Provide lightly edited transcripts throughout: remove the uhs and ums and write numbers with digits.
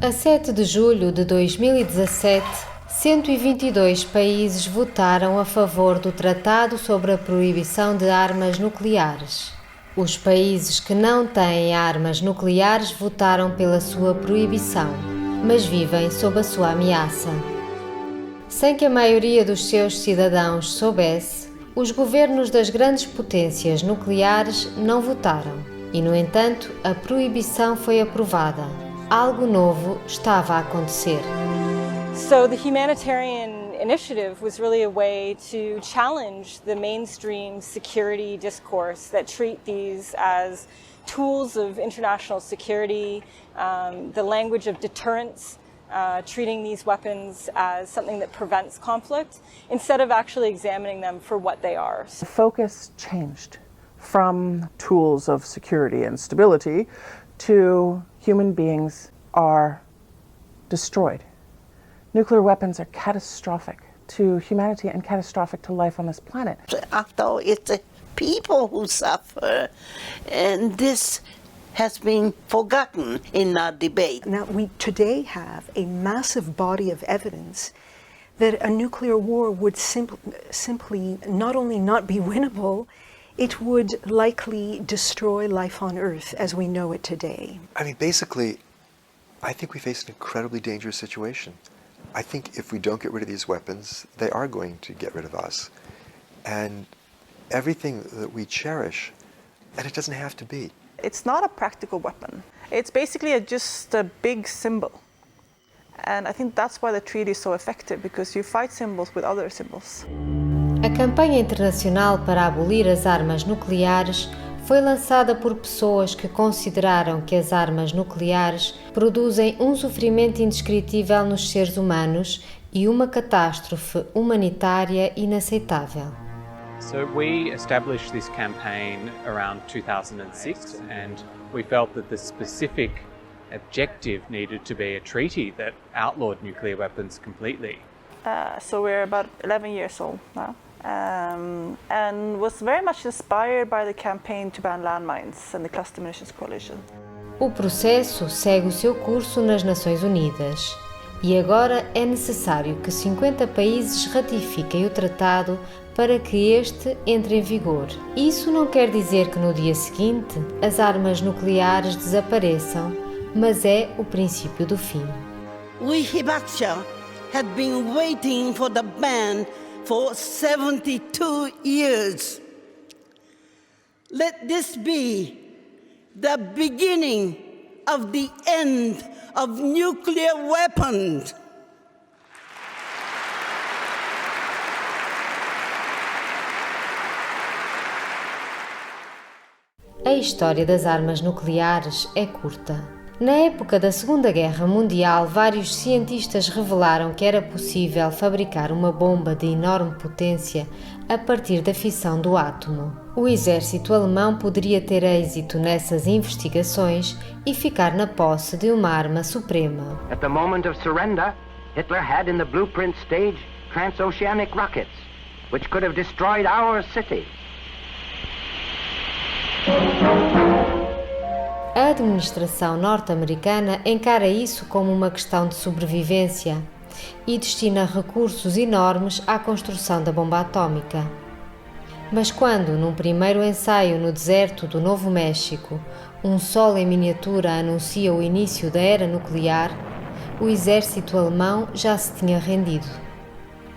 A 7 de julho de 2017, 122 países votaram a favor do Tratado sobre a Proibição de Armas Nucleares. Os países que não têm armas nucleares votaram pela sua proibição, mas vivem sob a sua ameaça. Sem que a maioria dos seus cidadãos soubesse, os governos das grandes potências nucleares não votaram e, no entanto, a proibição foi aprovada. Algo novo estava a acontecer. So the humanitarian initiative was really a way to challenge the mainstream security discourse that treat these as tools of international security, the language of deterrence, treating these weapons as something that prevents conflict, instead of actually examining them for what they are. The focus changed from tools of security and stability to human beings are destroyed. Nuclear weapons are catastrophic to humanity and catastrophic to life on this planet. Although it's the people who suffer, and this has been forgotten in our debate. Now, we today have a massive body of evidence that a nuclear war would simply not only not be winnable, it would likely destroy life on Earth as we know it today. I mean, basically, I think we face an incredibly dangerous situation. I think if we don't get rid of these weapons, they are going to get rid of us. And everything that we cherish, and it doesn't have to be. It's not a practical weapon. It's basically just a big symbol. And I think that's why the treaty is so effective, because you fight symbols with other symbols. A campanha internacional para abolir as armas nucleares foi lançada por pessoas que consideraram que as armas nucleares produzem um sofrimento indescritível nos seres humanos e uma catástrofe humanitária inaceitável. So we established this campaign around 2006, and we felt that the specific objective needed to be a treaty that outlawed nuclear weapons completely. So we're about 11 years old now. And was very much inspired by the campaign to ban landmines and the Cluster Munitions Coalition. O processo segue o seu curso nas Nações Unidas e agora é necessário que 50 países ratifiquem o tratado para que este entre em vigor. Isso não quer dizer que no dia seguinte as armas nucleares desapareçam, mas é o princípio do fim. We Hibakusha had been waiting for the ban for 72 years. Let this be the beginning of the end of nuclear weapons. A história das armas nucleares é curta. Na época da Segunda Guerra Mundial, vários cientistas revelaram que era possível fabricar uma bomba de enorme potência a partir da fissão do átomo. O exército alemão poderia ter êxito nessas investigações e ficar na posse de uma arma suprema. At the moment of surrender, Hitler had in the blueprint stage transoceanic rockets, which could have destroyed our city. A administração norte-americana encara isso como uma questão de sobrevivência e destina recursos enormes à construção da bomba atómica. Mas quando, num primeiro ensaio no deserto do Novo México, um sol em miniatura anuncia o início da era nuclear, o exército alemão já se tinha rendido.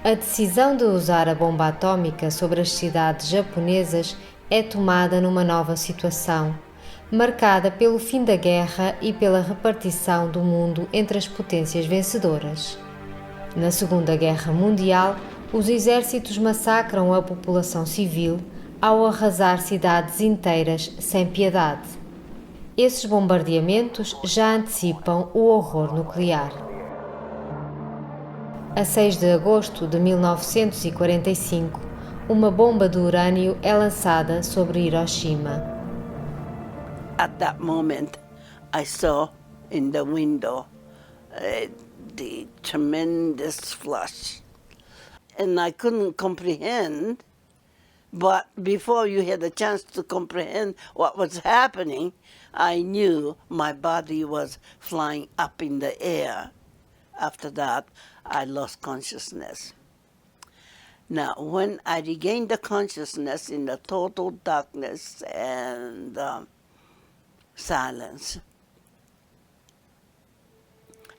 A decisão de usar a bomba atómica sobre as cidades japonesas é tomada numa nova situação, marcada pelo fim da guerra e pela repartição do mundo entre as potências vencedoras. Na Segunda Guerra Mundial, os exércitos massacram a população civil ao arrasar cidades inteiras sem piedade. Esses bombardeamentos já antecipam o horror nuclear. A 6 de agosto de 1945, uma bomba de urânio é lançada sobre Hiroshima. At that moment, I saw in the window the tremendous flash. And I couldn't comprehend But before you had a chance to comprehend what was happening, I knew my body was flying up in the air. After that, I lost consciousness. Now, when I regained the consciousness in the total darkness and silence,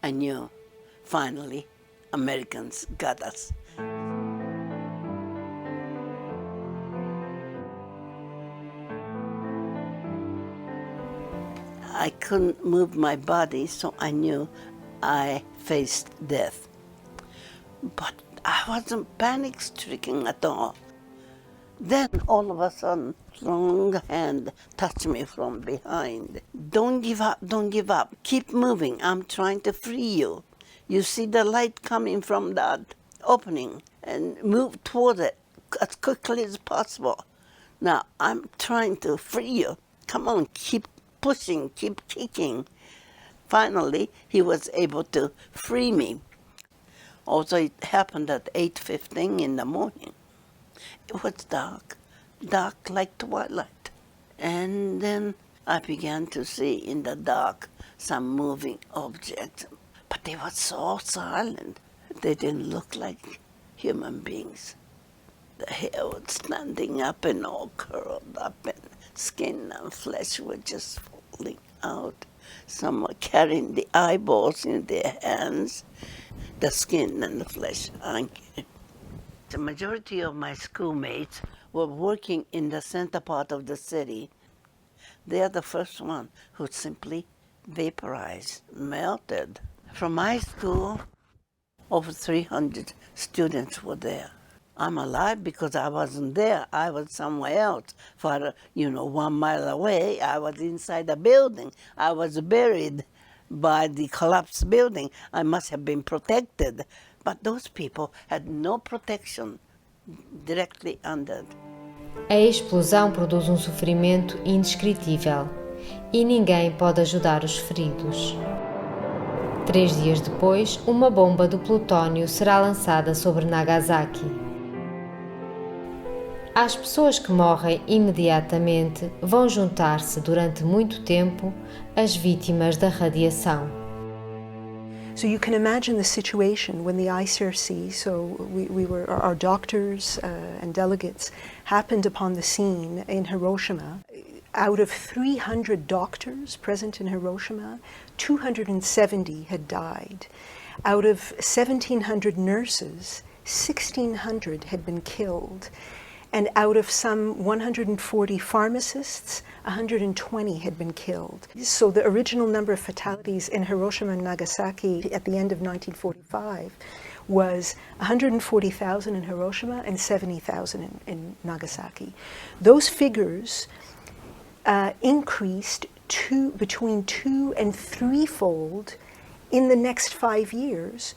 I knew, finally, Americans got us. I couldn't move my body, so I knew I faced death. But I wasn't panic-stricken at all. Then all of a sudden, strong hand touched me from behind. Don't give up, don't give up. Keep moving, I'm trying to free you. You see the light coming from that opening, and move toward it as quickly as possible. Now, I'm trying to free you. Come on, keep pushing, keep kicking. Finally, he was able to free me. Also, it happened at 8:15 in the morning. It was dark, dark like twilight. And then I began to see in the dark some moving objects. But they were so silent. They didn't look like human beings. The hair was standing up and all curled up, and skin and flesh were just falling out. Some were carrying the eyeballs in their hands, the skin and the flesh hanging. The majority of my schoolmates were working in the center part of the city. They are the first one who simply vaporized, melted. From my school, over 300 students were there. I'm alive because I wasn't there. I was somewhere else. For, 1 mile away, I was inside a building. I was buried by the collapsed building. I must have been protected. But those people had no protection directly under. A explosão produz um sofrimento indescritível e ninguém pode ajudar os feridos. 3 dias depois, uma bomba do plutónio será lançada sobre Nagasaki. As pessoas que morrem imediatamente vão juntar-se durante muito tempo às vítimas da radiação. So you can imagine the situation when the ICRC, so our doctors and delegates happened upon the scene in Hiroshima. Out of 300 doctors present in Hiroshima, 270 had died. Out of 1,700 nurses, 1,600 had been killed. And out of some 140 pharmacists, 120 had been killed. So the original number of fatalities in Hiroshima and Nagasaki at the end of 1945 was 140,000 in Hiroshima and 70,000 in Nagasaki. Those figures increased between 2- and 3-fold in the next 5 years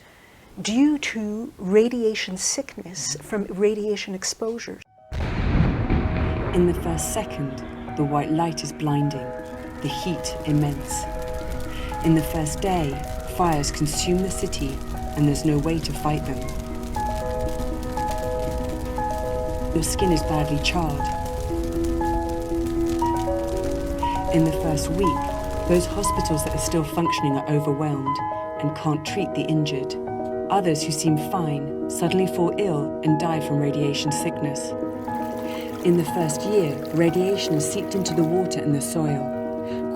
due to radiation sickness from radiation exposure. In the first second, the white light is blinding, the heat immense. In the first day, fires consume the city and there's no way to fight them. Your skin is badly charred. In the first week, those hospitals that are still functioning are overwhelmed and can't treat the injured. Others who seem fine suddenly fall ill and die from radiation sickness. In the first year, radiation has seeped into the water and the soil.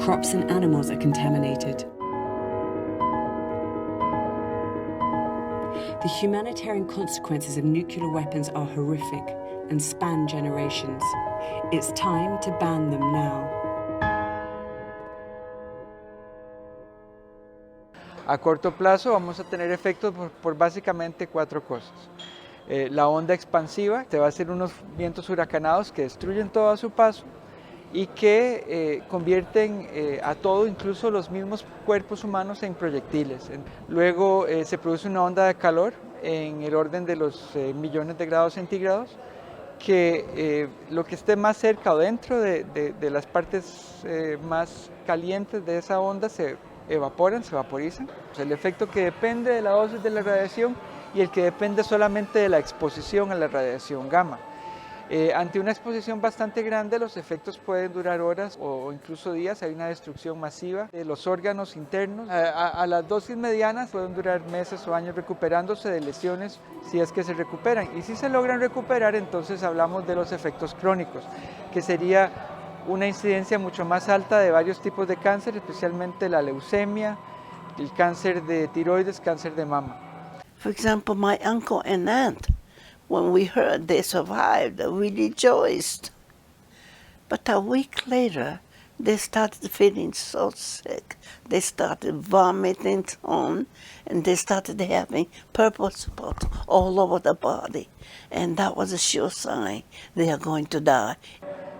Crops and animals are contaminated. The humanitarian consequences of nuclear weapons are horrific and span generations. It's time to ban them now. A corto plazo vamos a tener efectos por básicamente 4 cosas. La onda expansiva, te va a hacer unos vientos huracanados que destruyen todo a su paso y que convierten a todo, incluso los mismos cuerpos humanos, en proyectiles. Luego se produce una onda de calor en el orden de los millones de grados centígrados, que lo que esté más cerca o dentro de las partes más calientes de esa onda se evaporan, se vaporizan. El efecto que depende de la dosis de la radiación y el que depende solamente de la exposición a la radiación gamma. Ante una exposición bastante grande, los efectos pueden durar horas o incluso días. Hay una destrucción masiva de los órganos internos. A las dosis medianas pueden durar meses o años recuperándose de lesiones si es que se recuperan. Y si se logran recuperar, entonces hablamos de los efectos crónicos, que sería una incidencia mucho más alta de varios tipos de cáncer, especialmente la leucemia, el cáncer de tiroides, cáncer de mama. For example, my uncle and aunt, when we heard they survived, we rejoiced. But a week later, they started feeling so sick. They started vomiting on, and they started having purple spots all over the body. And that was a sure sign they are going to die.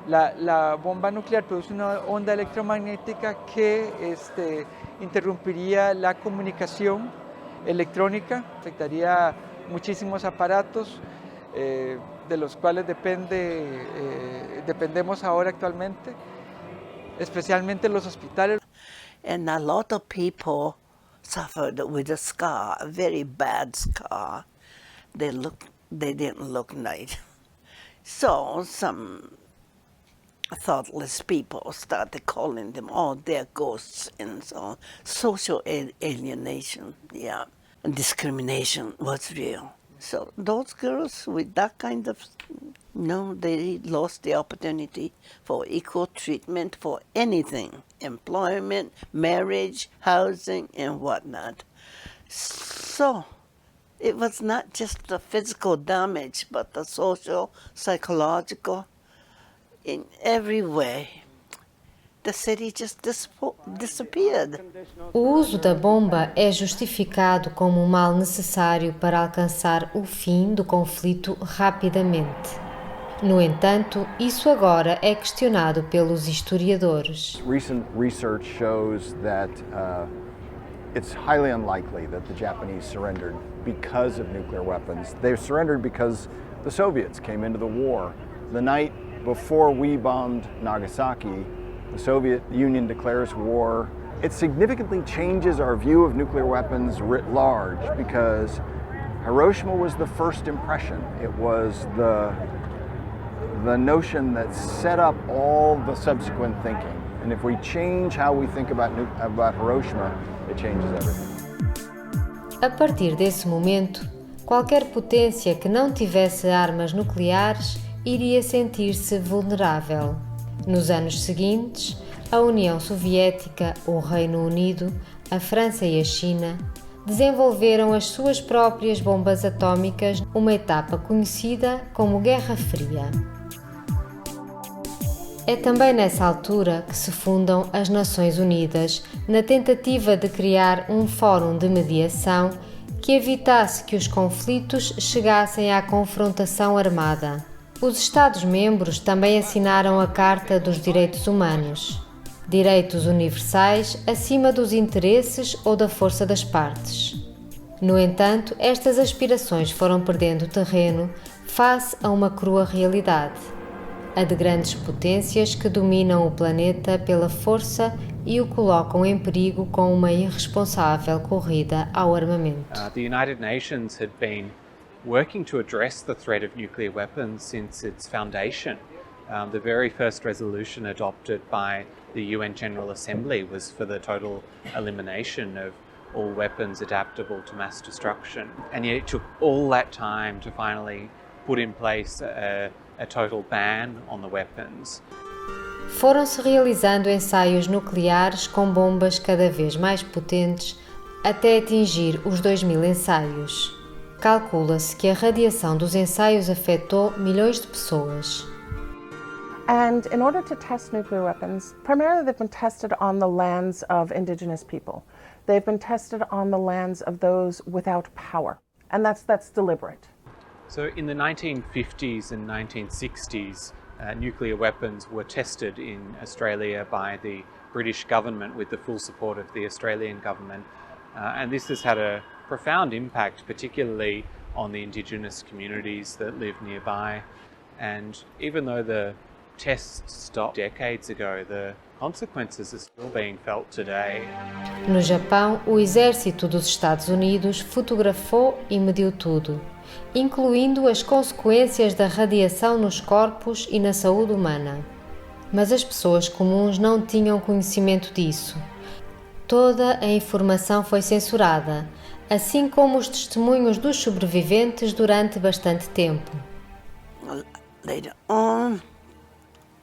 La bomba nuclear produce una onda electromagnética que interrumpiría la comunicación electrónica, afectaría muchísimos aparatos de los cuales dependemos ahora actualmente, especialmente los hospitales. And a lot of people suffered with a scar, a very bad scar. They didn't look nice. So some thoughtless people started calling them all their ghosts and so on. Social alienation, yeah. And discrimination was real. So those girls with that kind of, they lost the opportunity for equal treatment for anything, employment, marriage, housing, and whatnot. So it was not just the physical damage, but the social, psychological, in every way. The city just disappeared. O uso da bomba é justificado como um mal necessário para alcançar o fim do conflito rapidamente. No entanto, isso agora é questionado pelos historiadores. Recent research shows that it's highly unlikely that the Japanese surrendered because of nuclear weapons. They surrendered because the Soviets came into the war. The night before we bombed Nagasaki, the Soviet Union declares war. It significantly changes our view of nuclear weapons writ large because Hiroshima was the first impression. It was the notion that set up all the subsequent thinking. And if we change how we think about Hiroshima, it changes everything. A partir desse momento, qualquer potência que não tivesse armas nucleares iria sentir-se vulnerável. Nos anos seguintes, a União Soviética, o Reino Unido, a França e a China desenvolveram as suas próprias bombas atómicas, uma etapa conhecida como Guerra Fria. É também nessa altura que se fundam as Nações Unidas, na tentativa de criar um fórum de mediação que evitasse que os conflitos chegassem à confrontação armada. Os Estados-membros também assinaram a Carta dos Direitos Humanos, direitos universais acima dos interesses ou da força das partes. No entanto, estas aspirações foram perdendo terreno face a uma crua realidade, a de grandes potências que dominam o planeta pela força e o colocam em perigo com uma irresponsável corrida ao armamento. The United Nations had been working to address the threat of nuclear weapons since its foundation. The very first resolution adopted by the UN General Assembly was for the total elimination of all weapons adaptable to mass destruction. And yet it took all that time to finally put in place a total ban on the weapons. Foram-se realizando ensaios nucleares com bombas cada vez mais potentes até atingir os 2000 ensaios. Calcula-se que a radiação dos ensaios afetou milhões de pessoas. And in order to test nuclear weapons, primarily they've been tested on the lands of indigenous people. They've been tested on the lands of those without power. And that's deliberate. So in the 1950s and 1960s, nuclear weapons were tested in Australia by the British government with the full support of the Australian government. And this has had a profound impact, particularly on the indigenous communities that live nearby. And even though the tests stopped decades ago, the consequences are still being felt today. No Japão, o exército dos Estados Unidos fotografou e mediu tudo, incluindo as consequências da radiação nos corpos e na saúde humana. Mas as pessoas comuns não tinham conhecimento disso. Toda a informação foi censurada, assim como os testemunhos dos sobreviventes durante bastante tempo. Later on,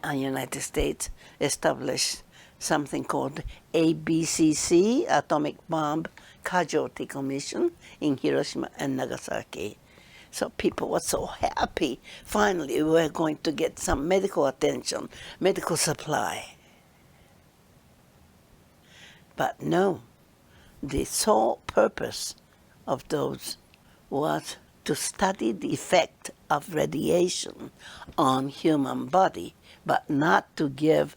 the United States established something called ABCC, Atomic Bomb Casualty Commission, in Hiroshima and Nagasaki. So people were so happy. Finally, we were going to get some medical attention, medical supply. But no, the sole purpose of those was to study the effect of radiation on human body, but not to give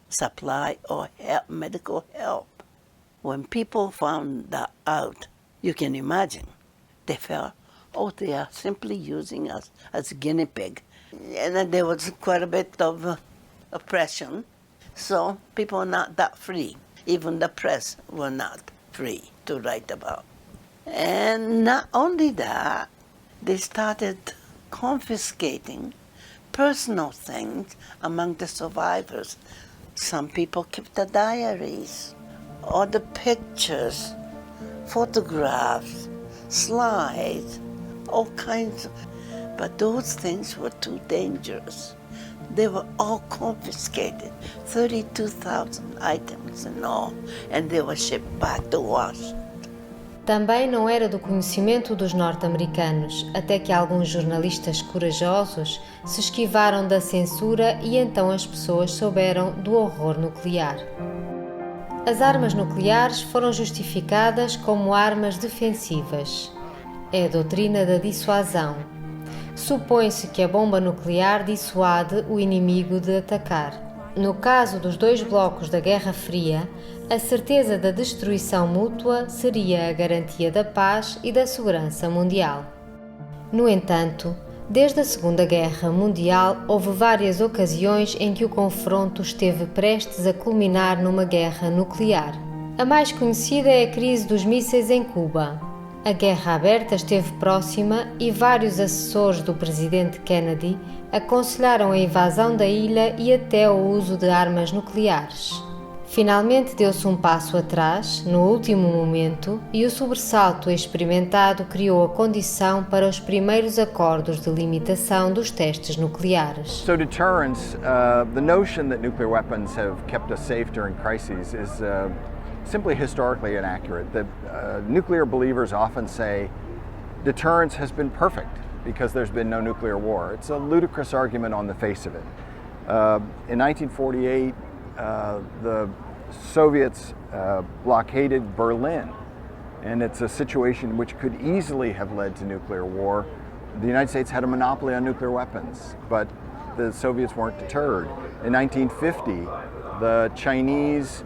supply or help, medical help. When people found that out, you can imagine, they felt, oh, they are simply using us as guinea pig. And then there was quite a bit of oppression, so people were not that free. Even the press were not free to write about. And not only that, they started confiscating personal things among the survivors. Some people kept the diaries, or the pictures, photographs, slides, all kinds of, but those things were too dangerous. They were all confiscated, 32,000 items in all, and they were shipped back to Washington. Também não era do conhecimento dos norte-americanos, até que alguns jornalistas corajosos se esquivaram da censura e então as pessoas souberam do horror nuclear. As armas nucleares foram justificadas como armas defensivas. É a doutrina da dissuasão. Supõe-se que a bomba nuclear dissuade o inimigo de atacar. No caso dos dois blocos da Guerra Fria, a certeza da destruição mútua seria a garantia da paz e da segurança mundial. No entanto, desde a Segunda Guerra Mundial houve várias ocasiões em que o confronto esteve prestes a culminar numa guerra nuclear. A mais conhecida é a crise dos mísseis em Cuba. A guerra aberta esteve próxima e vários assessores do presidente Kennedy aconselharam a invasão da ilha e até o uso de armas nucleares. Finalmente deu-se um passo atrás, no último momento, e o sobressalto experimentado criou a condição para os primeiros acordos de limitação dos testes nucleares. So deterrence, the notion that nuclear weapons have kept us safe during crises is simply historically inaccurate. The nuclear believers often say deterrence has been perfect because there's been no nuclear war. It's a ludicrous argument on the face of it. In 1948, the Soviets blockaded Berlin, and it's a situation which could easily have led to nuclear war. The United States had a monopoly on nuclear weapons, but the Soviets weren't deterred. In 1950, the Chinese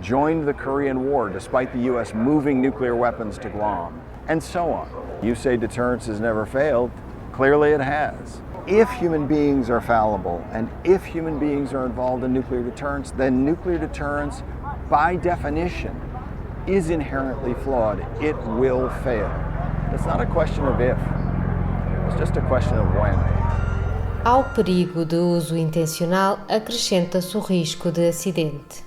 joined the Korean War despite the US moving nuclear weapons to Guam, and so on. You say deterrence has never failed. Clearly it has. If human beings are fallible and if human beings are involved in nuclear deterrence, then nuclear deterrence, by definition, is inherently flawed. It will fail. It's not a question of if, it's just a question of when. Ao perigo de uso intencional acrescenta-se o risco de acidente.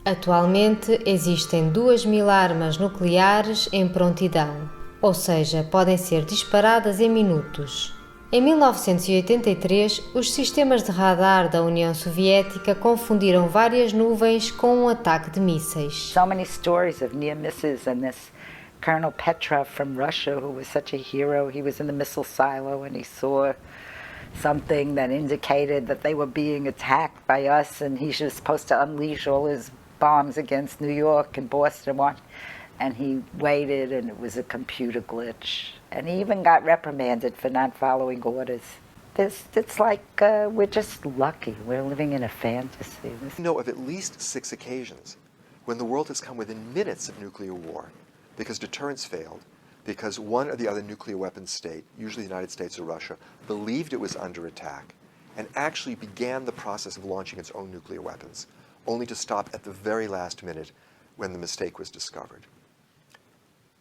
Atualmente existem 2.000 armas nucleares em prontidão, ou seja, podem ser disparadas em minutos. Em 1983, os sistemas de radar da União Soviética confundiram várias nuvens com um ataque de mísseis. So many stories of near misses, and this Colonel Petrov from Russia, who was such a hero, he was in the missile silo and he saw something that indicated that they were being attacked by us, and he was supposed to unleash all his bombs against New York and Boston, and he waited, and it was a computer glitch. And he even got reprimanded for not following orders. It's like we're just lucky. We're living in a fantasy. We know of at least 6 occasions when the world has come within minutes of nuclear war because deterrence failed, because one or the other nuclear weapons state, usually the United States or Russia, believed it was under attack and actually began the process of launching its own nuclear weapons, only to stop at the very last minute when the mistake was discovered.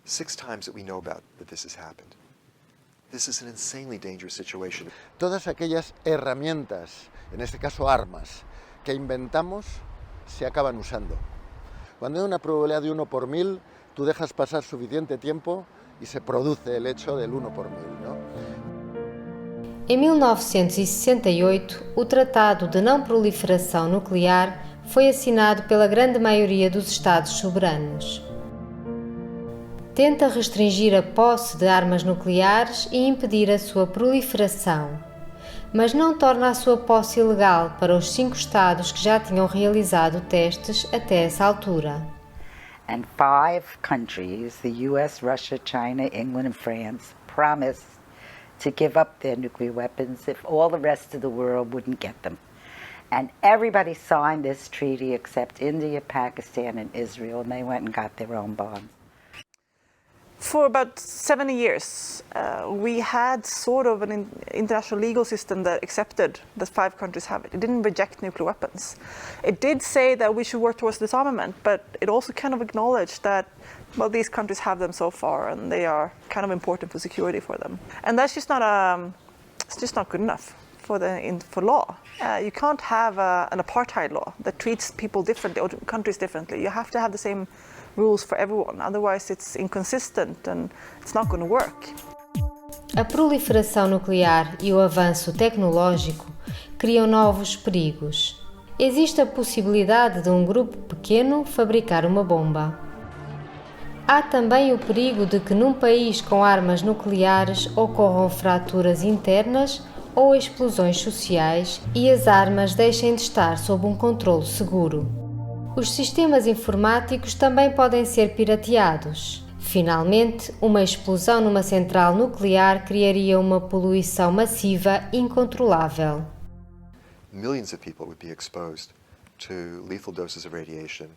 6 times that we know about that this has happened. This is an insanely dangerous situation. Todas aquellas herramientas, en este caso armas, que inventamos, se acaban usando. Cuando hay una probabilidad de 1 por 1000, tú dejas pasar suficiente tiempo y se produce el hecho del 1 por 1000, ¿no? Em 1968, o Tratado de Não Proliferação Nuclear foi assinado pela grande maioria dos Estados soberanos. Tenta restringir a posse de armas nucleares e impedir a sua proliferação, mas não torna a sua posse ilegal para os 5 Estados que já tinham realizado testes até essa altura. And 5 countries, the US, Russia, China, England and France, promised to give up their nuclear weapons if all the rest of the world wouldn't get them. And everybody signed this treaty except India, Pakistan and Israel, and they went and got their own bombs. For about 70 years, we had sort of an international legal system that accepted that 5 countries have it. It didn't reject nuclear weapons. It did say that we should work towards disarmament, but it also kind of acknowledged that, well, these countries have them so far, and they are kind of important for security for them. And that's just not it's just not good enough for law. You can't have an apartheid law that treats people differently or countries differently. You have to have the same rules for everyone, otherwise it's inconsistent and it's not going to work. A proliferação nuclear e o avanço tecnológico criam novos perigos. Existe a possibilidade de um grupo pequeno fabricar uma bomba. Há também o perigo de que num país com armas nucleares ocorram fraturas internas ou explosões sociais e as armas deixem de estar sob um controle seguro. Os sistemas informáticos também podem ser pirateados. Finalmente, uma explosão numa central nuclear criaria uma poluição massiva incontrolável. Millions of people would be exposed to lethal doses of radiation,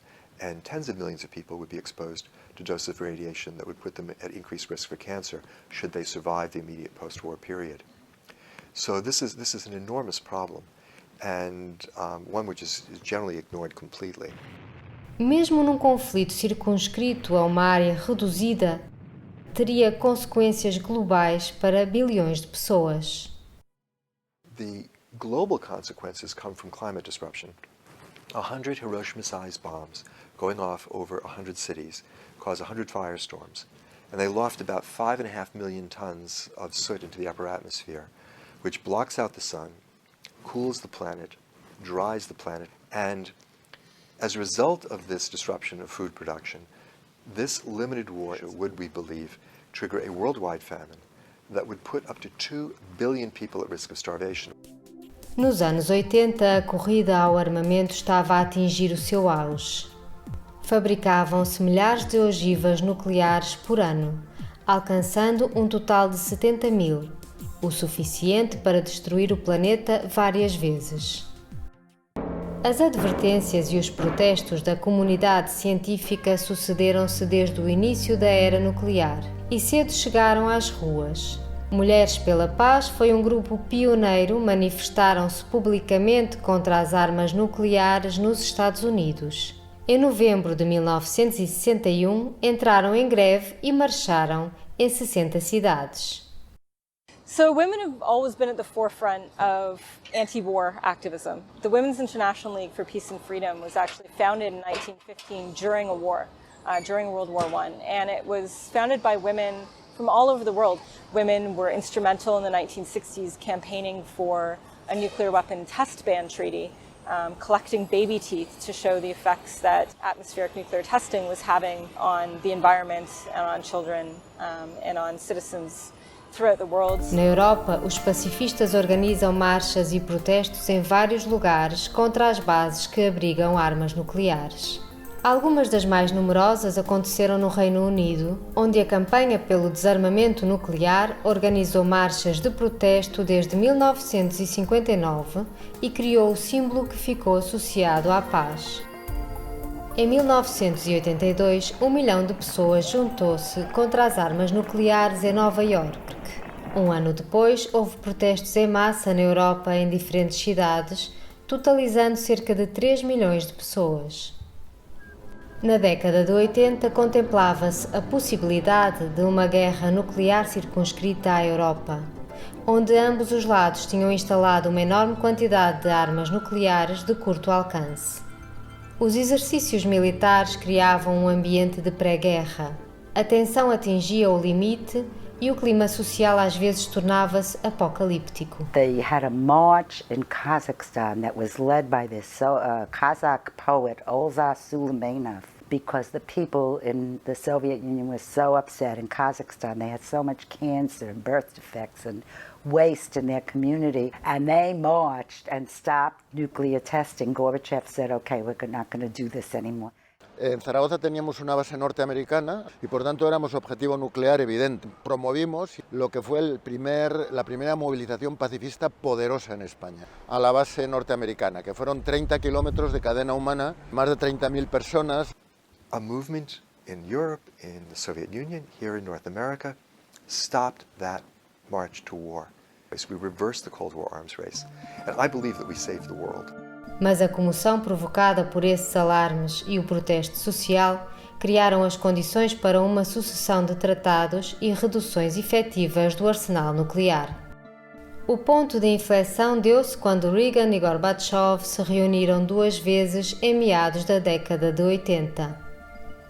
and tens of millions of people would be exposed to doses of radiation that would put them at increased risk for cancer should they survive the immediate post-war period. So this is an enormous problem, and one which is generally ignored completely. Mesmo num conflito circunscrito a uma área reduzida, teria consequências globais para bilhões de pessoas. The global consequences come from climate disruption. 100 Hiroshima-sized bombs going off over 100 cities cause 100 firestorms, and they loft about 5.5 million tons of soot into the upper atmosphere, which blocks out the sun, cools the planet, dries the planet, and as a result of this disruption of food production, this limited war would, we believe, trigger a worldwide famine that would put up to 2 billion people at risk of starvation. Nos anos 80, a corrida ao armamento estava a atingir o seu auge. Fabricavam-se milhares de ogivas nucleares por ano, alcançando um total de 70.000, o suficiente para destruir o planeta várias vezes. As advertências e os protestos da comunidade científica sucederam-se desde o início da era nuclear e cedo chegaram às ruas. Mulheres pela Paz foi um grupo pioneiro, manifestaram-se publicamente contra as armas nucleares nos Estados Unidos. Em novembro de 1961, entraram em greve e marcharam em 60 cidades. So women have always been at the forefront of anti-war activism. The Women's International League for Peace and Freedom was actually founded in 1915 during a war, during World War I, and it was founded by women from all over the world. Women were instrumental in the 1960s campaigning for a nuclear weapon test ban treaty, collecting baby teeth to show the effects that atmospheric nuclear testing was having on the environment and on children and on citizens throughout the world. Na Europa, os pacifistas organizam marchas e protestos em vários lugares contra as bases que abrigam armas nucleares. Algumas das mais numerosas aconteceram no Reino Unido, onde a campanha pelo desarmamento nuclear organizou marchas de protesto desde 1959 e criou o símbolo que ficou associado à paz. Em 1982, 1 milhão de pessoas juntou-se contra as armas nucleares em Nova Iorque. Um ano depois, houve protestos em massa na Europa em diferentes cidades, totalizando cerca de 3 milhões de pessoas. Na década de 80, contemplava-se a possibilidade de uma guerra nuclear circunscrita à Europa, onde ambos os lados tinham instalado uma enorme quantidade de armas nucleares de curto alcance. Os exercícios militares criavam um ambiente de pré-guerra. A tensão atingia o limite e o clima social às vezes tornava-se apocalíptico. They had a march in Kazakhstan that was led by this Kazakh poet Olza Suleymanov, because the people in the Soviet Union were so upset in Kazakhstan. They had so much cancer and birth defects and waste in their community, and they marched and stopped nuclear testing. Gorbachev said, okay, we're not going to do this anymore. En Zaragoza teníamos una base norteamericana y por tanto éramos objetivo nuclear evidente. Promovimos lo que fue la primera movilización pacifista poderosa en España, a la base norteamericana, que fueron 30 kilómetros de cadena humana, más de 30.000 personas. A movement in Europe, in the Soviet Union, here in North America, stopped that march to war. We reversed the Cold War arms race, and I believe that we saved the world. Mas a comoção provocada por esses alarmes e o protesto social criaram as condições para uma sucessão de tratados e reduções efetivas do arsenal nuclear. O ponto de inflexão deu-se quando Reagan e Gorbachev se reuniram 2 vezes em meados da década de 80.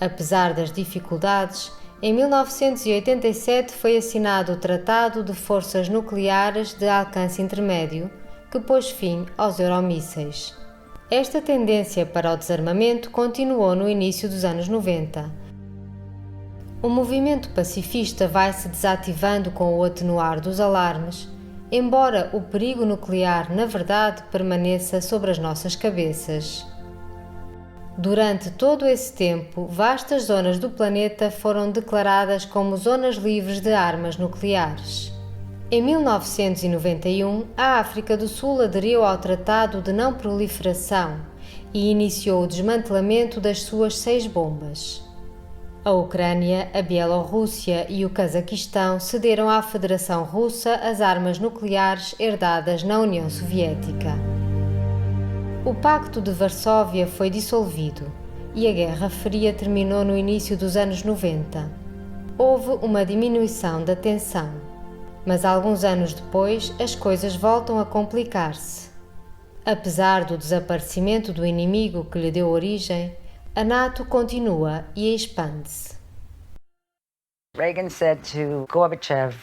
Apesar das dificuldades, em 1987 foi assinado o Tratado de Forças Nucleares de Alcance Intermédio, que pôs fim aos euromísseis. Esta tendência para o desarmamento continuou no início dos anos 90. O movimento pacifista vai se desativando com o atenuar dos alarmes, embora o perigo nuclear, na verdade, permaneça sobre as nossas cabeças. Durante todo esse tempo, vastas zonas do planeta foram declaradas como zonas livres de armas nucleares. Em 1991, a África do Sul aderiu ao Tratado de Não Proliferação e iniciou o desmantelamento das suas 6 bombas. A Ucrânia, a Bielorrússia e o Cazaquistão cederam à Federação Russa as armas nucleares herdadas na União Soviética. O Pacto de Varsóvia foi dissolvido e a Guerra Fria terminou no início dos anos 90. Houve uma diminuição da tensão. Mas alguns anos depois, as coisas voltam a complicar-se. Apesar do desaparecimento do inimigo que lhe deu origem, a NATO continua e expande-se. Reagan said to Gorbachev,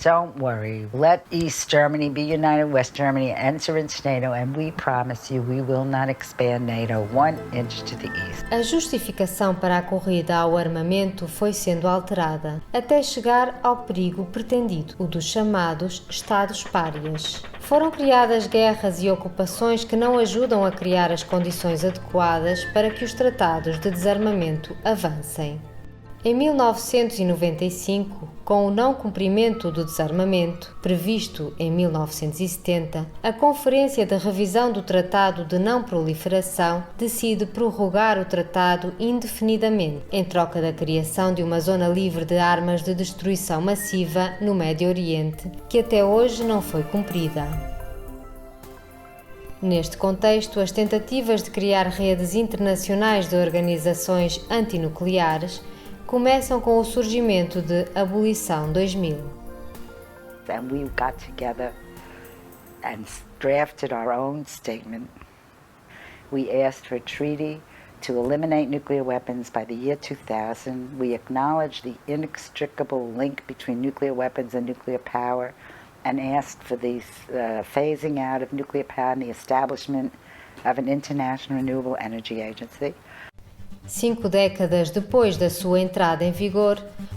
don't worry, let East Germany be united, West Germany enter into NATO, and we promise you we will not expand NATO 1 inch to the east. A justificação para a corrida ao armamento foi sendo alterada, até chegar ao perigo pretendido, o dos chamados Estados párias. Foram criadas guerras e ocupações que não ajudam a criar as condições adequadas para que os tratados de desarmamento avancem. Em 1995, com o não cumprimento do desarmamento, previsto em 1970, a Conferência de Revisão do Tratado de Não Proliferação decide prorrogar o tratado indefinidamente, em troca da criação de uma zona livre de armas de destruição massiva no Médio Oriente, que até hoje não foi cumprida. Neste contexto, as tentativas de criar redes internacionais de organizações antinucleares começam com o surgimento de Abolição 2000. And we got together and drafted our own statement. We asked for a treaty to eliminate nuclear weapons by the year 2000. We acknowledged the inextricable link between nuclear weapons and nuclear power and asked for the phasing out of nuclear power and the establishment of an international renewable energy agency. 5 décadas depois da sua entrada em vigor,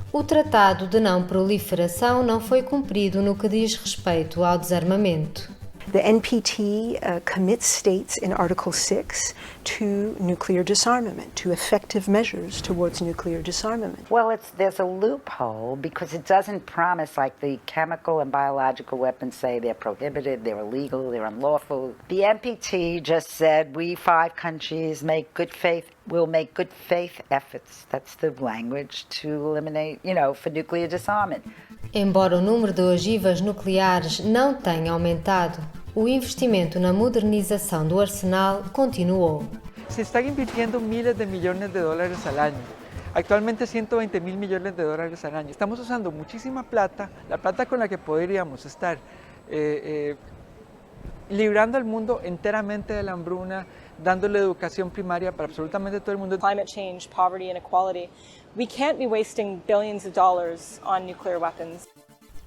o Tratado de Não Proliferação não foi cumprido no que diz respeito ao desarmamento. The NPT commits states in Article 6 to nuclear disarmament, to effective measures towards nuclear disarmament. Well, there's a loophole because it doesn't promise, like the chemical and biological weapons say they're prohibited, they're illegal, they're unlawful. The NPT just said we 5 countries make good faith will make good faith efforts, that's the language, to eliminate, for nuclear disarmament. Embora o número de ogivas nucleares não tenha aumentado, o investimento na modernização do arsenal continuou. Se están invirtiendo miles de millones de dólares al año. Actualmente 120.000 millones de dólares al año. Estamos usando muchísima plata, la plata con la que podríamos estar librando al mundo enteramente de la hambruna, dándole educación primaria para absolutamente todo el mundo. Climate change, poverty, inequality. We can't be wasting billions of dollars on nuclear weapons.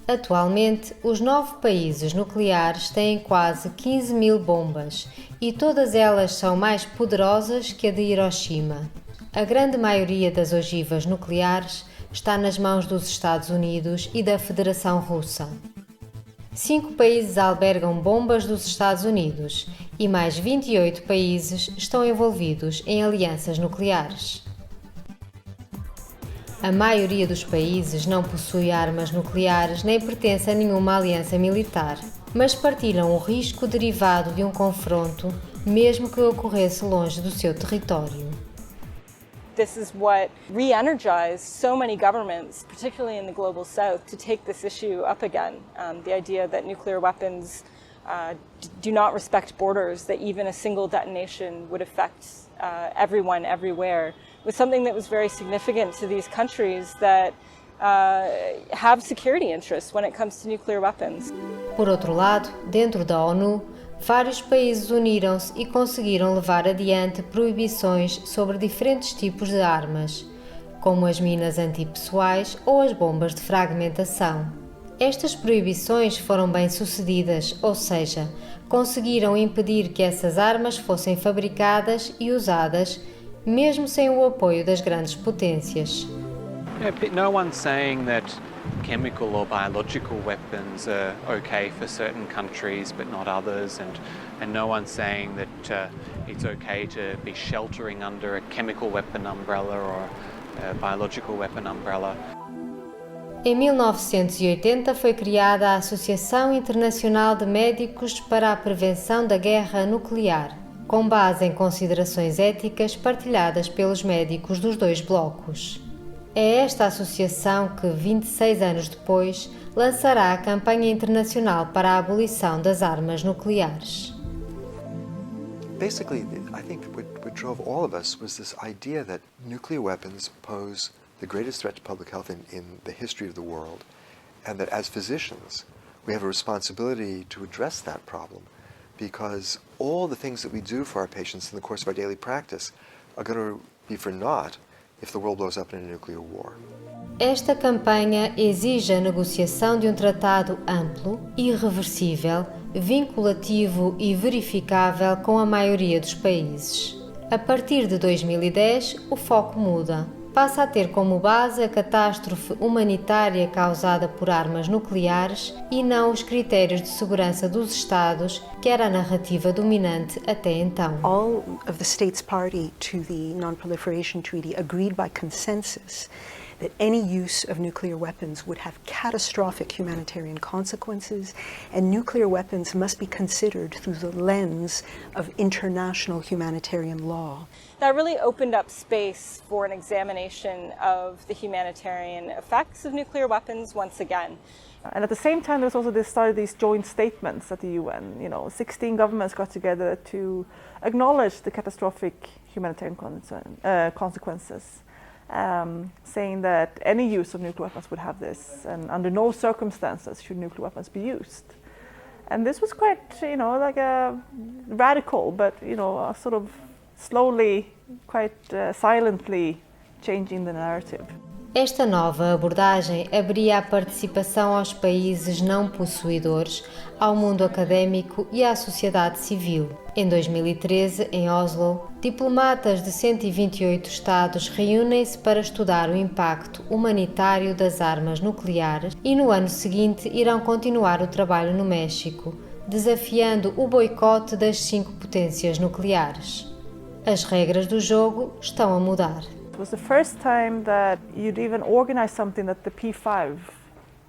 Atualmente, os 9 países nucleares têm quase 15.000 bombas e todas elas são mais poderosas que a de Hiroshima. A grande maioria das ogivas nucleares está nas mãos dos Estados Unidos e da Federação Russa. 5 países albergam bombas dos Estados Unidos e mais 28 países estão envolvidos em alianças nucleares. A maioria dos países não possui armas nucleares nem pertence a nenhuma aliança militar, mas partilham o risco derivado de um confronto, mesmo que ocorresse longe do seu território. This is what re-energized so many governments, particularly in the global south, to take this issue up again. The idea that nuclear weapons do not respect borders, that even a single detonation would affect everyone, everywhere, was something that was very significant to these countries that have security interests when it comes to nuclear weapons. Por outro lado, dentro da ONU, vários países uniram-se e conseguiram levar adiante proibições sobre diferentes tipos de armas, como as minas antipessoais ou as bombas de fragmentação. Estas proibições foram bem-sucedidas, ou seja, conseguiram impedir que essas armas fossem fabricadas e usadas, mesmo sem o apoio das grandes potências. No one's saying that chemical or biological weapons are okay for certain countries but not others, and no one's saying that it's okay to be sheltering under a chemical weapon umbrella or a biological weapon umbrella. Em 1980 foi criada a Associação Internacional de Médicos para a Prevenção da Guerra Nuclear, com base em considerações éticas partilhadas pelos médicos dos dois blocos. É esta associação que, 26 anos depois, lançará a campanha internacional para a abolição das armas nucleares. Basically, I think what drove all of us was this idea that nuclear weapons pose the greatest threat to public health in the history of the world, and that as physicians, we have a responsibility to address that problem, because all the things that we do for our patients in the course of our daily practice are going to be for naught if the world blows up in a nuclear war. Esta campanha exige a negociação de um tratado amplo, irreversível, vinculativo e verificável com a maioria dos países. A partir de 2010, o foco muda. Passa a ter como base a catástrofe humanitária causada por armas nucleares e não os critérios de segurança dos Estados, que era a narrativa dominante até então. All of the states party to the Non-Proliferation Treaty agreed by consensus that any use of nuclear weapons would have catastrophic humanitarian consequences, and nuclear weapons must be considered through the lens of international humanitarian law. That really opened up space for an examination of the humanitarian effects of nuclear weapons once again. And at the same time, there was also started these joint statements at the UN. 16 governments got together to acknowledge the catastrophic humanitarian consequences. Saying that any use of nuclear weapons would have this, and under no circumstances should nuclear weapons be used. And this was quite, like a radical, but a sort of slowly, quite silently changing the narrative. Esta nova abordagem abria a participação aos países não possuidores, ao mundo académico e à sociedade civil. Em 2013, em Oslo, diplomatas de 128 Estados reúnem-se para estudar o impacto humanitário das armas nucleares e no ano seguinte irão continuar o trabalho no México, desafiando o boicote das 5 potências nucleares. As regras do jogo estão a mudar. It was the first time that you'd even organize something that the P5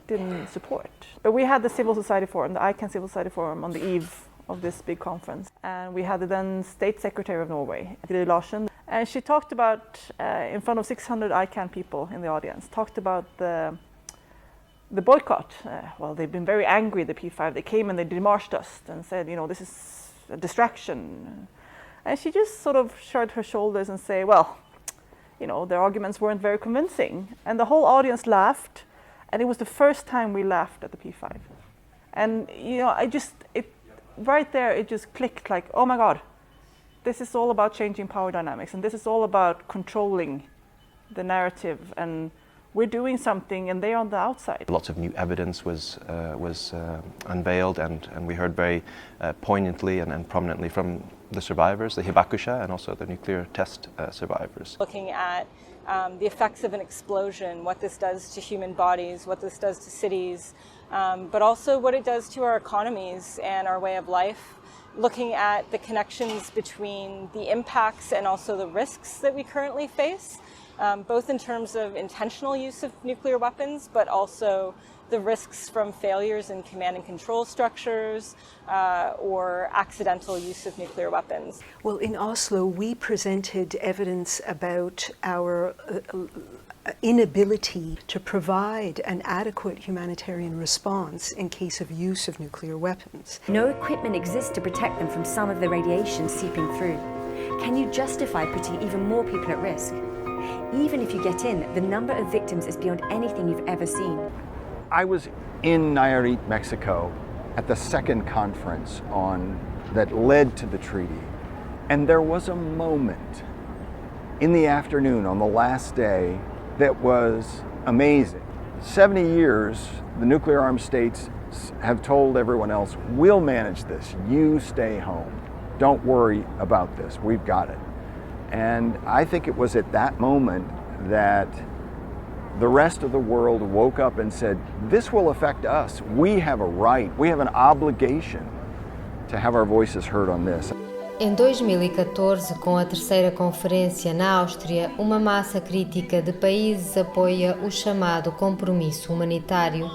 didn't support. But we had the Civil Society Forum, the ICANN Civil Society Forum, on the eve of this big conference. And we had the then State Secretary of Norway, Gry Larsen, And she talked about, in front of 600 ICANN people in the audience, talked about the boycott. Well, they've been very angry, the P5. They came and they demarched us and said, you know, this is a distraction. And she just sort of shrugged her shoulders and say, well, you know, their arguments weren't very convincing. And the whole audience laughed. And it was the first time we laughed at the P5. And, you know, right there, it just clicked like, oh my God, this is all about changing power dynamics. And this is all about controlling the narrative. And we're doing something and they're on the outside. Lots of new evidence was unveiled, and we heard very poignantly and prominently from the survivors, the Hibakusha, and also the nuclear test survivors. Looking at the effects of an explosion, what this does to human bodies, what this does to cities, but also what it does to our economies and our way of life. Looking at the connections between the impacts and also the risks that we currently face, both in terms of intentional use of nuclear weapons, but also the risks from failures in command and control structures or accidental use of nuclear weapons. Well, in Oslo, we presented evidence about our inability to provide an adequate humanitarian response in case of use of nuclear weapons. No equipment exists to protect them from some of the radiation seeping through. Can you justify putting even more people at risk? Even if you get in, the number of victims is beyond anything you've ever seen. I was in Nayarit, Mexico, at the second conference that led to the treaty. And there was a moment in the afternoon on the last day that was amazing. 70 years, the nuclear-armed states have told everyone else, we'll manage this, you stay home. Don't worry about this, we've got it. And I think it was at that moment that the rest of the world woke up and said, this will affect us. We have a right, we have an obligation to have our voices heard on this. Em 2014, com a terceira conferência na Áustria, uma massa crítica de países apoia o chamado compromisso humanitário,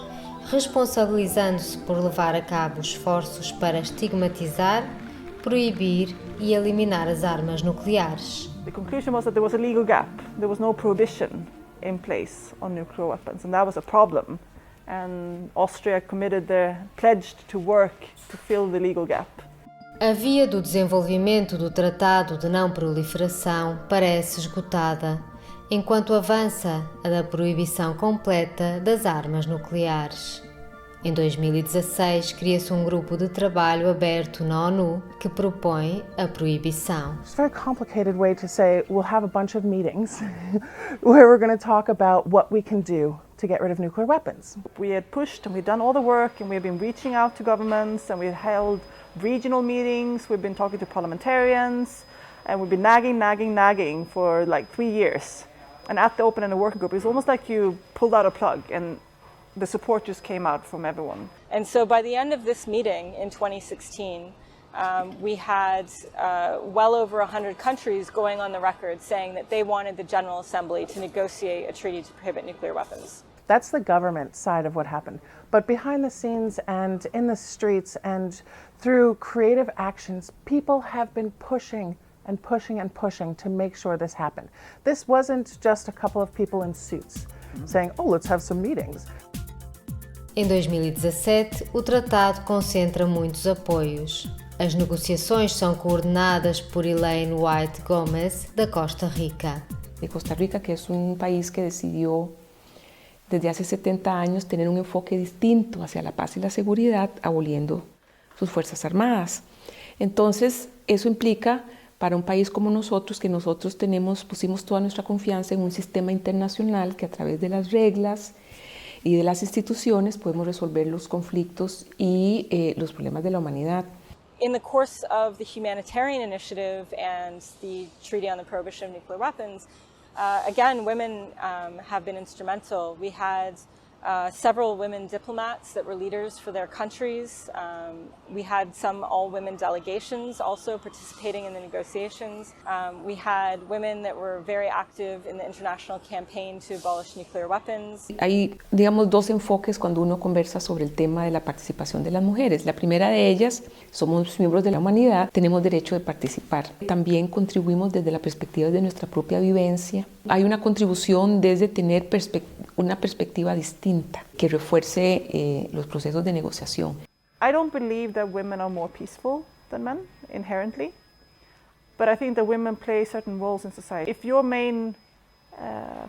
responsabilizando-se por levar a cabo esforços para estigmatizar, proibir e eliminar as armas nucleares. The conclusion was that there was a legal gap. There was no prohibition in place on nuclear weapons, and that was a problem. And Austria pledged to work to fill the legal gap. A via do desenvolvimento do Tratado de Não Proliferação parece esgotada, enquanto avança a da proibição completa das armas nucleares. Em 2016, cria-se um grupo de trabalho aberto na ONU que propõe a proibição. It's a very complicated way to say we'll have a bunch of meetings where we're going to talk about what we can do to get rid of nuclear weapons. We had pushed and we'd done all the work, and we've been reaching out to governments, and we've held regional meetings, we've been talking to parliamentarians, and we've been nagging for like 3 years. And at the Open Ended Working Group, it's almost like you pulled out a plug and the support just came out from everyone. And so by the end of this meeting in 2016, we had well over 100 countries going on the record saying that they wanted the General Assembly to negotiate a treaty to prohibit nuclear weapons. That's the government side of what happened. But behind the scenes and in the streets and through creative actions, people have been pushing and pushing and pushing to make sure this happened. This wasn't just a couple of people in suits saying, oh, let's have some meetings. Em 2017, o tratado concentra muitos apoios. As negociações são coordenadas por Elaine White Gomez, da Costa Rica. De Costa Rica, que es un país que decidió desde hace 70 años tener un enfoque distinto hacia la paz y la seguridad, aboliendo sus fuerzas armadas. Entonces, eso implica para un país como nosotros, que nosotros pusimos toda nuestra confianza en un sistema internacional que a través de las reglas y de las instituciones podemos resolver los conflictos y los problemas de la humanidad. In the course of the humanitarian initiative and the Treaty on the Prohibition of Nuclear Weapons, again, women have been instrumental. We had several women diplomats that were leaders for their countries. We had some all-women delegations also participating in the negotiations. We had women that were very active in the international campaign to abolish nuclear weapons. Hay, digamos, dos enfoques cuando uno conversa sobre el tema de la participación de las mujeres. La primera de ellas, somos miembros de la humanidad, tenemos derecho de participar. También contribuimos desde la perspectiva de nuestra propia vivencia. Hay una contribución desde tener una perspectiva distinta que refuerce los procesos de negociación. I don't believe that women are more peaceful than men inherently, but I think that women play certain roles in society. If your main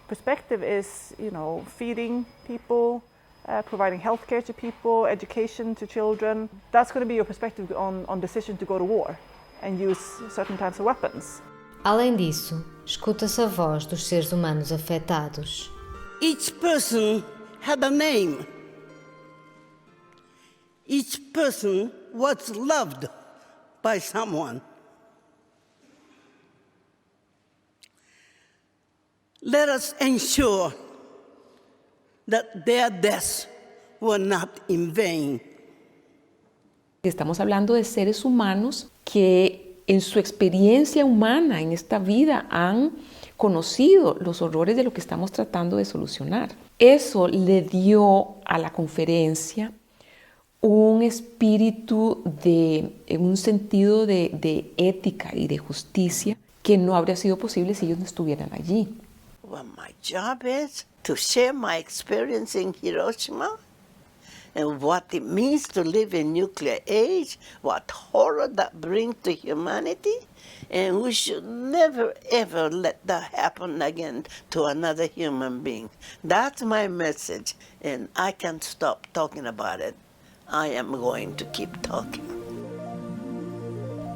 perspective is, feeding people, providing healthcare to people, education to children, that's going to be your perspective on decision to go to war and use certain types of weapons. Além disso, escuta-se a voz dos seres humanos afetados. Each person had a name. Each person was loved by someone. Let us ensure that their deaths were not in vain. Estamos hablando de seres humanos que en su experiencia humana en esta vida han conocido los horrores de lo que estamos tratando de solucionar. Eso le dio a la conferencia un espíritu un sentido de ética y de justicia que no habría sido posible si ellos no estuvieran allí. Well, my job is to share my experience in Hiroshima and what it means to live in nuclear age, what horror that brings to humanity, and we should never ever let that happen again to another human being. That's my message, and I can't stop talking about it. I am going to keep talking.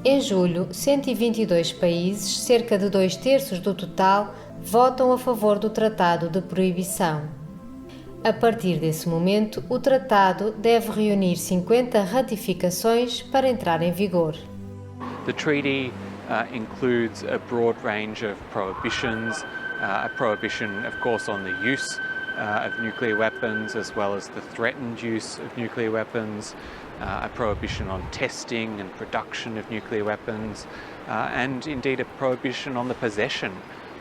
Em julho, 122 países, cerca de 2/3 do total, votam a favor do Tratado de Proibição. A partir desse momento, o tratado deve reunir 50 ratificações para entrar em vigor. The treaty includes a broad range of prohibitions, a prohibition, of course, on the use of nuclear weapons, as well as the threatened use of nuclear weapons, a prohibition on testing and production of nuclear weapons, and indeed a prohibition on the possession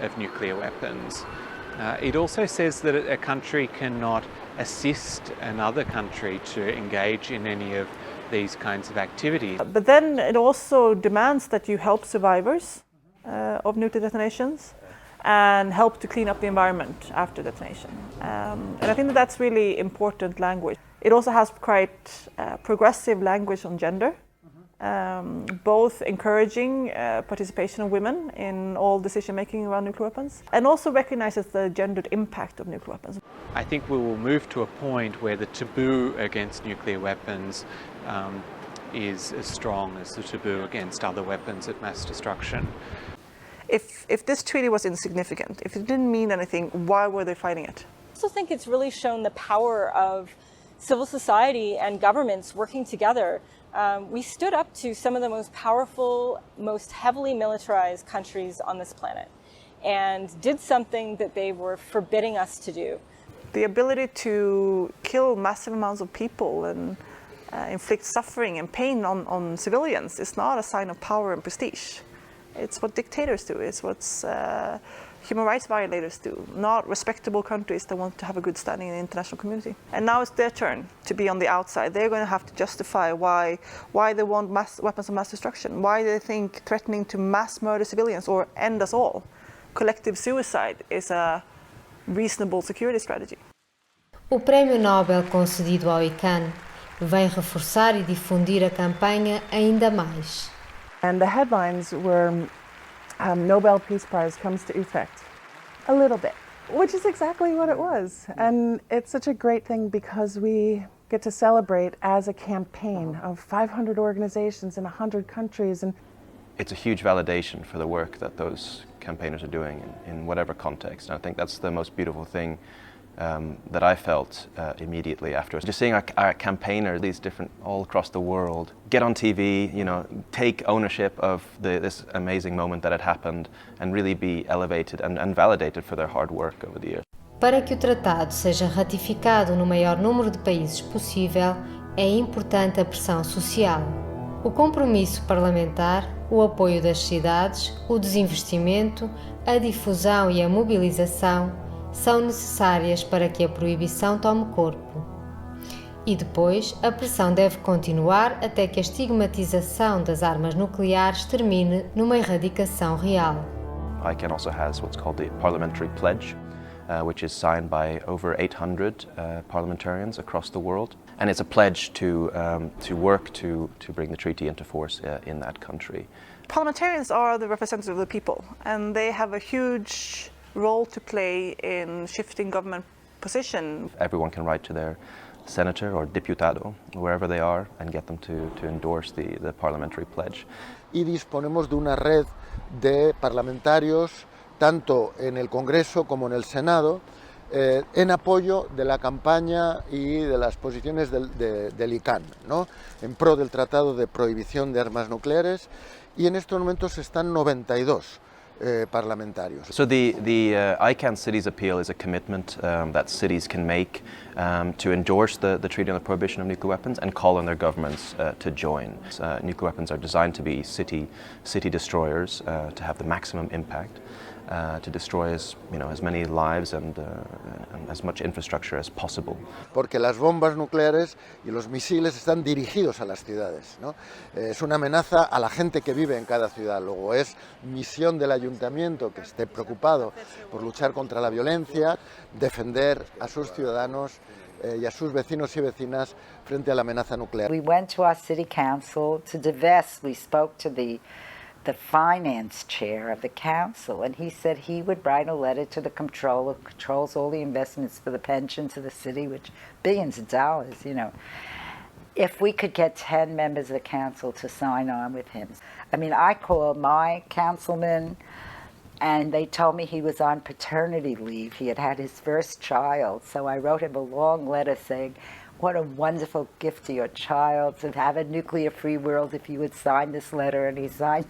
of nuclear weapons. It also says that a country cannot assist another country to engage in any of these kinds of activities. But then it also demands that you help survivors of nuclear detonations and help to clean up the environment after detonation. And I think that's really important language. It also has quite progressive language on gender, both encouraging participation of women in all decision making around nuclear weapons, and also recognizes the gendered impact of nuclear weapons. I think we will move to a point where the taboo against nuclear weapons is as strong as the taboo against other weapons of mass destruction. If this treaty was insignificant, if it didn't mean anything, why were they fighting it? I also think it's really shown the power of civil society and governments working together. We stood up to some of the most powerful, most heavily militarized countries on this planet and did something that they were forbidding us to do. The ability to kill massive amounts of people and inflict suffering and pain on civilians is not a sign of power and prestige. It's what dictators do, it's what human rights violators do, not respectable countries that want to have a good standing in the international community. And now it's their turn to be on the outside. They're going to have to justify why they want weapons of mass destruction, why they think threatening to mass murder civilians or end us all, collective suicide, is a reasonable security strategy. O Prémio Nobel concedido ao ICAN vem reforçar e difundir a campanha ainda mais. And the headlines were Nobel Peace Prize comes to Utrecht. A little bit, which is exactly what it was. And it's such a great thing because we get to celebrate as a campaign of 500 organizations in 100 countries. And it's a huge validation for the work that those campaigners are doing in whatever context. And I think that's the most beautiful thing that I felt immediately afterwards. Just seeing our campaigners, these different, all across the world, get on TV, take ownership of this amazing moment that had happened and really be elevated and validated for their hard work over the years. Para que o tratado seja ratificado no maior número de países possível, é importante a pressão social, o compromisso parlamentar, o apoio das cidades, o desinvestimento, a difusão e a mobilização são necessárias para que a proibição tome corpo. E depois, a pressão deve continuar até que a estigmatização das armas nucleares termine numa erradicação real. ICANN also has what's called the Parliamentary Pledge, which is signed by over 800 parliamentarians across the world. And it's a pledge to work to bring the treaty into force in that country. Parliamentarians are the representatives of the people, and they have a huge role to play in shifting government position. Everyone can write to their senator or diputado, wherever they are, and get them to endorse the parliamentary pledge. Y disponemos de una red de parlamentarios, tanto en el Congreso como en el Senado, en apoyo de la campaña y de las posiciones del ICANN, ¿no? En pro del Tratado de Prohibición de Armas Nucleares, y en estos momentos están 92 parlamentarios. So the ICANN Cities Appeal is a commitment that cities can make to endorse the Treaty on the Prohibition of Nuclear Weapons and call on their governments to join. Nuclear weapons are designed to be city destroyers, to have the maximum impact, to destroy as many lives and as much infrastructure as possible. Porque las bombas nucleares y los misiles están dirigidos a las ciudades, ¿no? Es una amenaza a la gente que vive en cada ciudad. Luego es misión del ayuntamiento que esté preocupado por luchar contra la violencia, defender a sus ciudadanos y a sus vecinos y vecinas frente a la amenaza nuclear. We went to our city council to divest. We spoke to the finance chair of the council, and he said he would write a letter to the comptroller who controls all the investments for the pensions of the city, which billions of dollars, if we could get 10 members of the council to sign on with him. I mean, I called my councilman, and they told me he was on paternity leave. He had had his first child, so I wrote him a long letter saying, what a wonderful gift to your child to have a nuclear-free world if you would sign this letter, and he signed.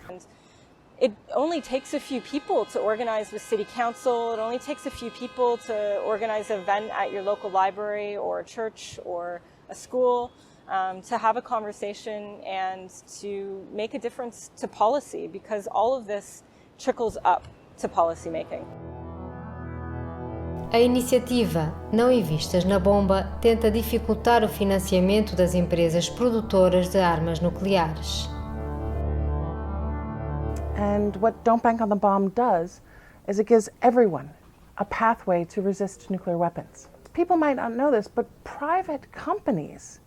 It only takes a few people to organize with city council. It only takes a few people to organize an event at your local library or a church or a school, to have a conversation and to make a difference to policy, because all of this trickles up to policy making. A iniciativa Não Invistas na Bomba tenta dificultar o financiamento das empresas produtoras de armas nucleares. And what Don't Bank on the Bomb does is it gives everyone a pathway to resist nuclear weapons. People might not know this, but private companies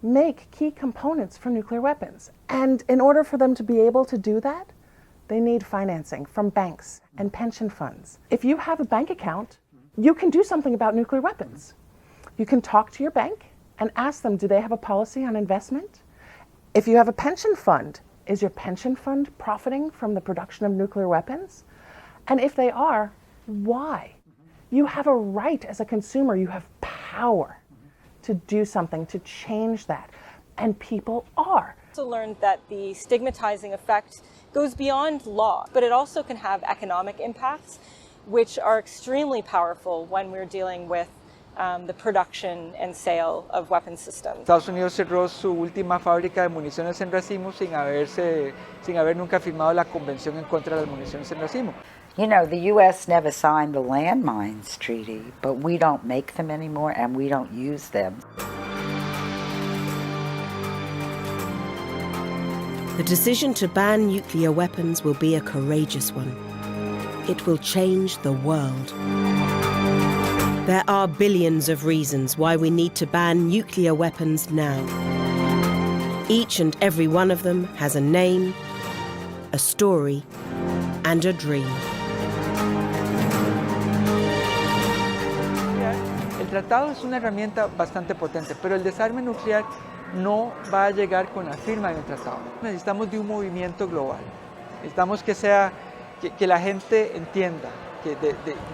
make key components for nuclear weapons. And in order for them to be able to do that, they need financing from banks and pension funds. If you have a bank account, you can do something about nuclear weapons. You can talk to your bank and ask them, do they have a policy on investment? If you have a pension fund, is your pension fund profiting from the production of nuclear weapons? And if they are, why? You have a right as a consumer, you have power to do something, to change that. And people are. I also learned that the stigmatizing effect goes beyond law, but it also can have economic impacts, which are extremely powerful when we're dealing with the production and sale of weapon systems. Estados Unidos cerró su última fábrica de municiones en racimo sin haber nunca firmado la Convención en contra de las municiones en racimo. You know, the U.S. never signed the landmines treaty, but we don't make them anymore and we don't use them. The decision to ban nuclear weapons will be a courageous one. It will change the world. There are billions of reasons why we need to ban nuclear weapons now. Each and every one of them has a name, a story, and a dream. El tratado es una herramienta bastante potente, pero el desarme nuclear no va a llegar con la firma de un tratado. Necesitamos de un movimiento global. Necesitamos que la gente entienda,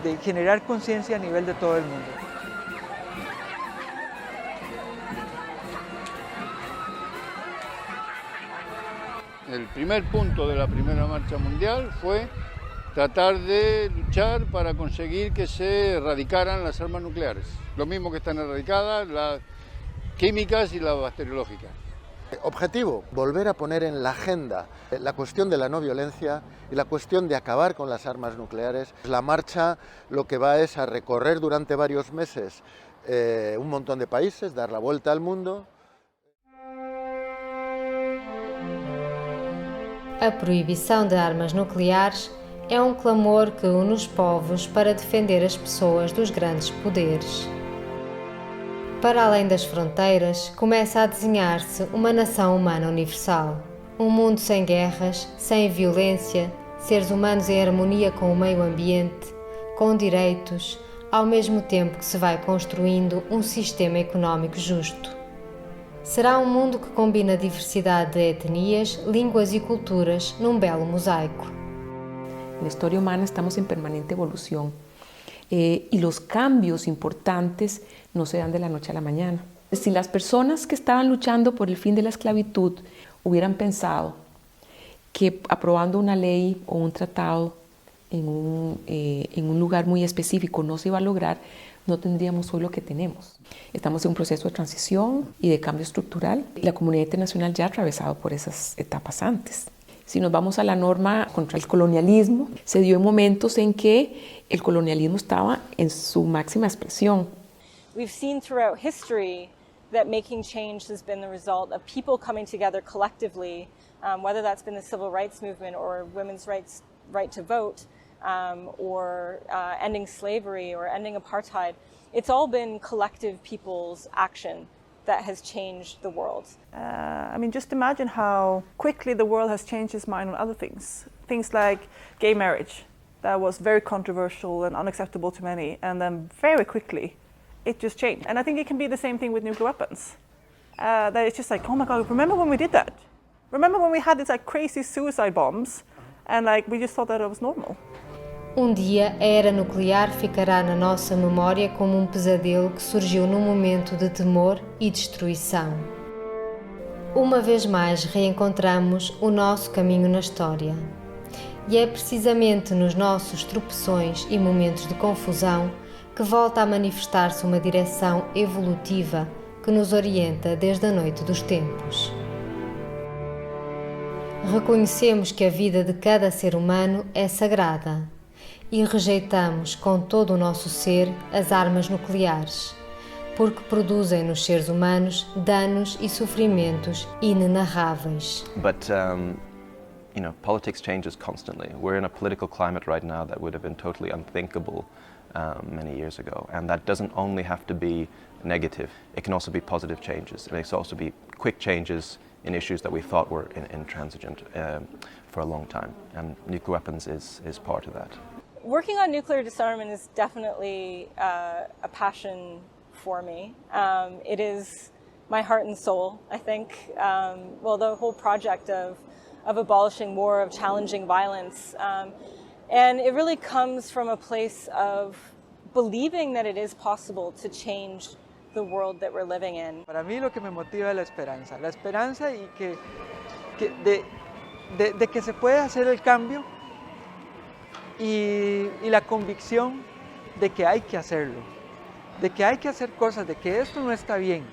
de generar conciencia a nivel de todo el mundo. El primer punto de la primera marcha mundial fue tratar de luchar para conseguir que se erradicaran las armas nucleares. Lo mismo que están erradicadas las químicas y las bacteriológicas. Objetivo, volver a poner en la agenda la cuestión de la no violencia y la cuestión de acabar con las armas nucleares. La marcha lo que va es a recorrer durante varios meses un montón de países, dar la vuelta al mundo. A proibição de armas nucleares é um clamor que une os povos para defender as pessoas dos grandes poderes. Para além das fronteiras, começa a desenhar-se uma nação humana universal. Um mundo sem guerras, sem violência, seres humanos em harmonia com o meio ambiente, com direitos, ao mesmo tempo que se vai construindo um sistema económico justo. Será um mundo que combina diversidade de etnias, línguas e culturas num belo mosaico. En la historia humana estamos en permanente evolución y los cambios importantes no se dan de la noche a la mañana. Si las personas que estaban luchando por el fin de la esclavitud hubieran pensado que aprobando una ley o un tratado en un lugar muy específico no se iba a lograr, no tendríamos hoy lo que tenemos. Estamos en un proceso de transición y de cambio estructural. La comunidad internacional ya ha atravesado por esas etapas antes. Si nos vamos a la norma contra el colonialismo, se dio en momentos en que el colonialismo estaba en su máxima expresión. We've seen throughout history that making change has been the result of people coming together collectively, whether that's been the civil rights movement or women's right to vote, or ending slavery or ending apartheid. It's all been collective people's action that has changed the world. I mean, just imagine how quickly the world has changed its mind on other things. Things like gay marriage, that was very controversial and unacceptable to many, and then very quickly it just changed. And I think it can be the same thing with nuclear weapons. That it's just like, oh my God, remember when we did that? Remember when we had these like crazy suicide bombs and like we just thought that it was normal? Dia, a era nuclear ficará na nossa memória como um pesadelo que surgiu num momento de temor e destruição. Uma vez mais reencontramos o nosso caminho na história. E é precisamente nos nossos tropeções e momentos de confusão que volta a manifestar-se uma direção evolutiva que nos orienta desde a noite dos tempos. Reconhecemos que a vida de cada ser humano é sagrada e rejeitamos com todo o nosso ser as armas nucleares, porque produzem nos seres humanos danos e sofrimentos inenarráveis. But you know, politics changes constantly. We're in a political climate right now that would have been totally unthinkable many years ago, and that doesn't only have to be negative. It can also be positive changes. It can also be quick changes in issues that we thought were intransigent for a long time, and nuclear weapons is part of that. Working on nuclear disarmament is definitely a passion for me. It is my heart and soul, I think. Well, the whole project of abolishing war, of challenging violence. And it really comes from a place of believing that it is possible to change the world that we're living in. Para mí lo que me motiva es la esperanza y de que se puede hacer el cambio y la convicción de que hay que hacerlo, de que hay que hacer cosas, de que esto no está bien.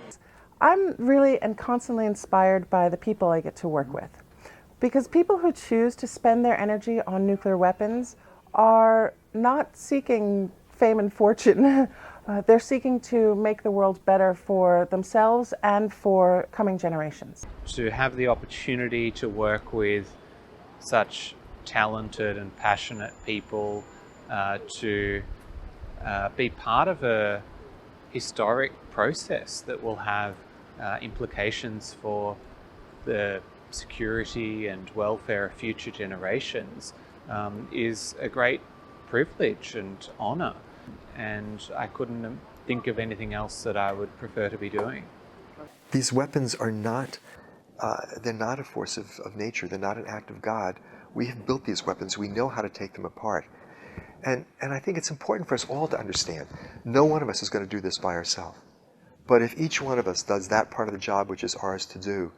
I'm really and constantly inspired by the people I get to work with, because people who choose to spend their energy on nuclear weapons are not seeking fame and fortune. They're seeking to make the world better for themselves and for coming generations. To have the opportunity to work with such talented and passionate people, to be part of a historic process that will have implications for the security and welfare of future generations is a great privilege and honour, and I couldn't think of anything else that I would prefer to be doing. These weapons are not, they're not a force of nature, they're not an act of God. We have built these weapons, we know how to take them apart. And I think it's important for us all to understand, no one of us is going to do this by ourselves. But if each one of us does that part of the job which is ours to do,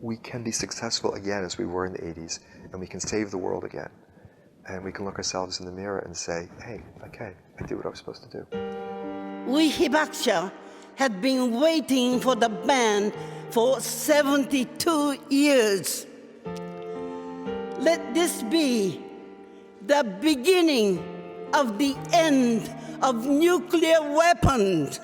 we can be successful again as we were in the 80s, and we can save the world again. and we can look ourselves in the mirror and say, hey, okay, I did what I was supposed to do. We Hibakusha had been waiting for the ban for 72 years. Let this be the beginning of the end of nuclear weapons.